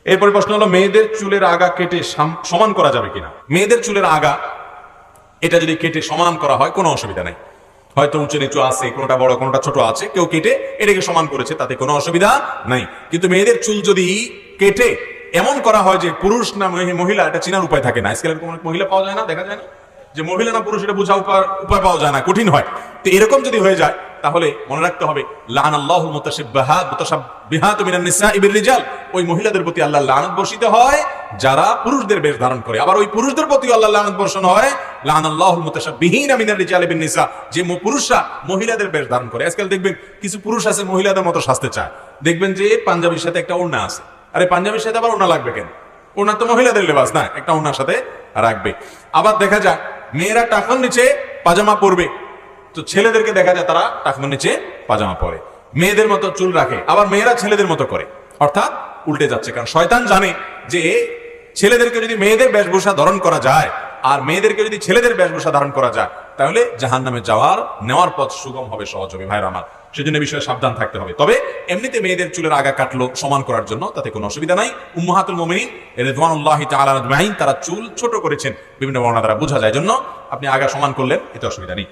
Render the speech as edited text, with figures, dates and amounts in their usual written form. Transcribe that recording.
এরপরে প্রশ্ন হলো মেয়েদের চুলের আগা কেটে সমান করা যাবে কিনা। মেয়েদের চুলের আগা এটা যদি কেটে সমান করা হয় কোনো অসুবিধা নাই। হয়তো উঁচু নিচু আছে, কোনোটা বড় কোনোটা ছোট আছে, কেউ কেটে এটাকে সমান করেছে, তাতে কোনো অসুবিধা নাই। কিন্তু মেয়েদের চুল যদি কেটে এমন করা হয় যে পুরুষ না মহিলা, এটা চেনার উপায় থাকে না। আজকাল মহিলা পাওয়া যায় না, দেখা যায় না যে মহিলা না পুরুষ, এটা বোঝা উপায় পাওয়া যায় না, কঠিন হয়। তো এরকম যদি হয়ে যায় তাহলে মনে রাখতে হবে লানাল্লাহুল মুতাশাব্বিহাত মিনান নিসাই বির-রিজাল, ওই মহিলাদের প্রতি আল্লাহর লানত বর্ষিত হয় যারা পুরুষদের বেশ ধারণ করে। আবার ওই পুরুষদের প্রতি আল্লাহর লানত বর্ষণ হয় লানাল্লাহুল মুতাশাব্বিহিনা মিনার-রিজালি বিন-নিসা, যে পুরুষরা মহিলাদের বেশ ধারণ করে। আজকাল দেখবেন কিছু পুরুষ আছে মহিলাদের মতো সাজতে চায়, দেখবেন যে পাঞ্জাবির সাথে একটা ওড়না আছে। আরে পাঞ্জাবির সাথে আবার ওড়না লাগবে কেন? ওড়না তো মহিলাদের লেবাস না, একটা ওড়নার সাথে রাখবে। আবার দেখা যায় মেয়েরা টাকনোর নিচে পাজামা পরবে, তো ছেলেদেরকে দেখা যায় তারা টাকনোর নিচে পাজামা পরে, মেয়েদের মতো চুল রাখে, আবার মেয়েরা ছেলেদের মতো করে, অর্থাৎ উল্টে যাচ্ছে। কারণ শয়তান জানে যে ছেলেদেরকে যদি মেয়েদের বেশভূষা ধারণ করা যায় আর মেয়েদেরকে যদি ছেলেদের বেশভূষা ধারণ করা যায় তাহলে জাহান্নামে নেওয়ার পথ সুগম হবে, সহজ হবে। ভাইরা আমার, সেজন্য বিষয়ে সাবধান থাকতে হবে। তবে এমনিতে মেয়েদের চুলের আগা কাটলো সমান করার জন্য, তাতে কোনো অসুবিধা নাই। উম্মাহাতুল মুমিনিন রিদওয়ানুল্লাহি তাআলা আজমাইন তারা চুল ছোট করেছেন, বিভিন্ন বর্ণনা দ্বারা বোঝা যায়, জন্য আপনি আগা সমান করলেন, এতে অসুবিধা নেই।